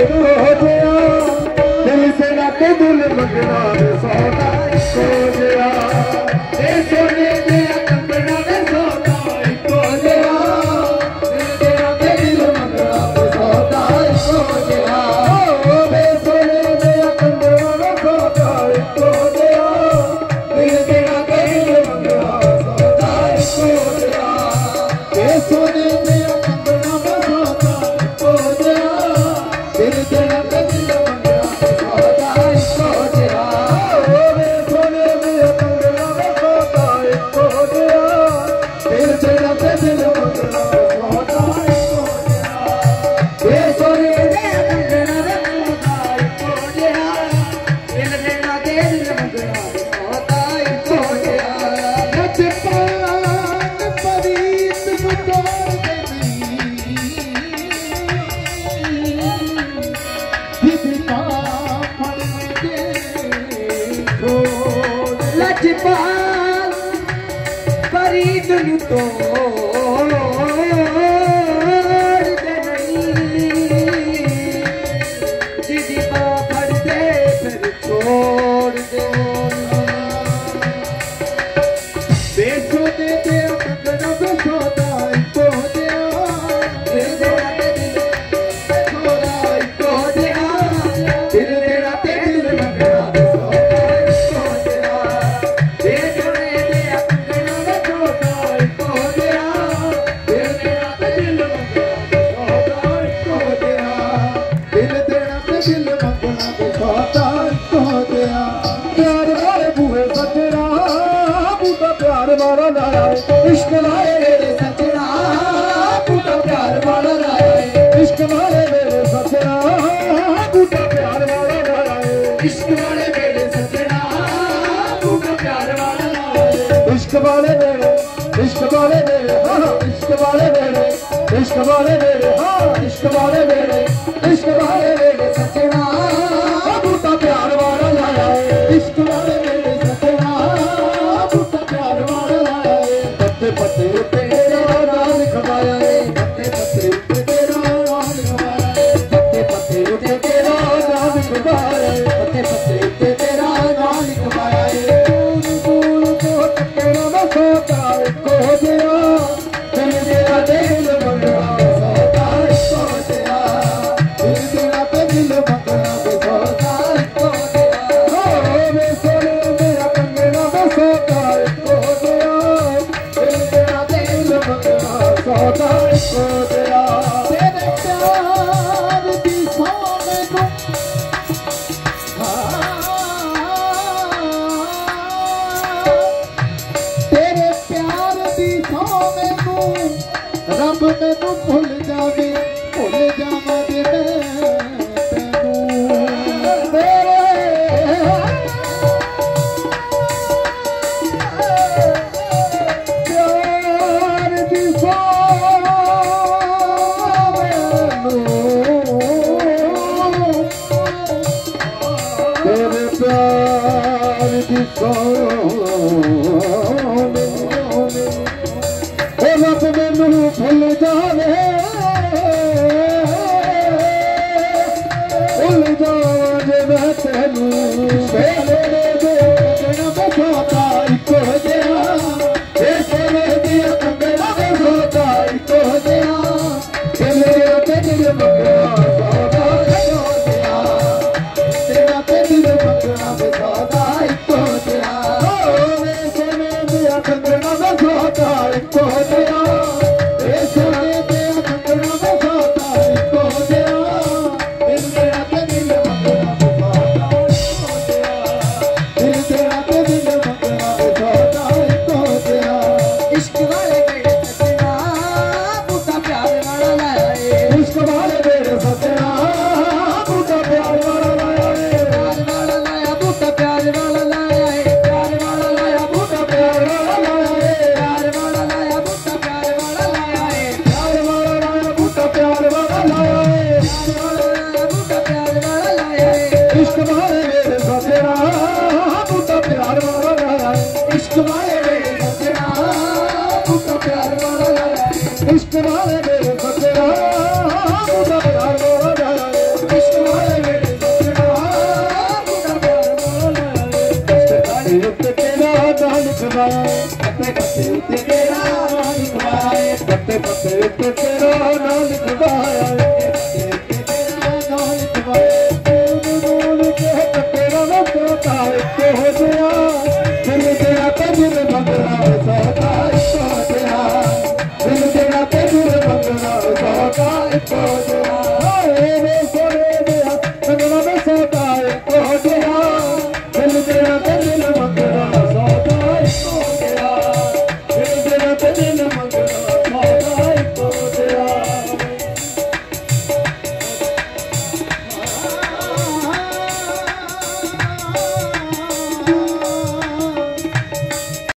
eco जिया दिल तेरा ते दिल मंगना वे सौदा इको जिया सोने दिया कंगना वे सौदा इको जिया दिल तेरा ते दिल मंगना वे सौदा इको जिया वे सोने दिया कंगना वे सौदा इको जिया दिल तेरा ते दिल मंगना वे सौदा इको जिया वे सोने दिया कंगना वे सौदा इको जिया दिल तेरा ते दिल मंगना वे सौदा इको जिया वे सोने दिया कंगना वे सौदा इको जिया दिल तेरा ते दिल मंगना वे सौदा इको जिया वे सोने दिया कंगना वे सौदा इको जिया दिल तेरा ते दिल मंगना वे सौदा इको जिया नच पान परीत नु तोड़ देवी जितना फल के छोड़ लजपाल परीत नु तोड़ देवी जितना फल दे फिर छोड़ दे बेसो दे दे कंगना वे सौदा इको जिया दिल तेरा ते दिल सौदा इको जिया दिल तेरा ते दिल मंगना वे सौदा इको जिया वे सोने दे कंगना वे सौदा इको जिया दिल तेरा ते दिल मंगना वे सौदा इको जिया दिल तेरा ते दिल मंगना वे सौदा इको जिया प्यार वाले बूहे सजना बूटा प्यार वाला लाया इश्क वाले मेरे सजना बूटा प्यार वाला लाया इश्क वाले मेरे सजना बूटा प्यार वाला लाया इश्क वाले मेरे सजना बूटा प्यार वाला लाया इश्क वाले मेरे हाँ इश्क वाले मेरे इश्क वाले मेरे हाँ इश्क वाले मेरे सजना बूटा प्यार वाला लाया इश्क वाले मेरे सजना बूटा प्यार वाला लाया पत्ते पत्ते तेरा नाम लिखवाया पत्ते पत्ते तेरा नाम लिखवाया पत्ते पत्ते तेरा नाम लिखवाया पत्ते पत्ते तेरा नाम लिखवाया फूल को टकरा वे सौदा इको जिया दिल तेरा दिल मंगना वे सौदा इको जिया दिल तेरा ते दिल मंगना वे सौदा इको जिया वे सोने मेरा कंगना वे सौदा इको जिया दिल तेरा ते दिल मंगना सौदा इको जिया तेरे प्यार दी सोने को तेरे प्यार दी सोने को रब मैनू भुल जावे भुल जावा दे तैनू तेरे प्यार दी सोने तेरे प्यार दी सोने रब मैनू भुल जावे भुल जावा जे मैं तैनू सोने दे कंगना वे सौदा इको जिया सोने दिया कंगना वे सौदा इको जिया दिल तेरा ते दिल मंगना सौदा इको जिया तेरा ते दिल मंगना वे सौदा इको जिया वे सोने दिया कंगना वे सौदा इको जिया वे सोने दिया कंगना वे सौदा इको जिया दिल तेरा ते दिल मंगना वे सौदा इको जिया उत्ते तेरा नाम लिखवाए पत्ते पत्ते उत्ते तेरा नाम लिखवाए पत्ते उत्ते तेरा नाम लिखवाए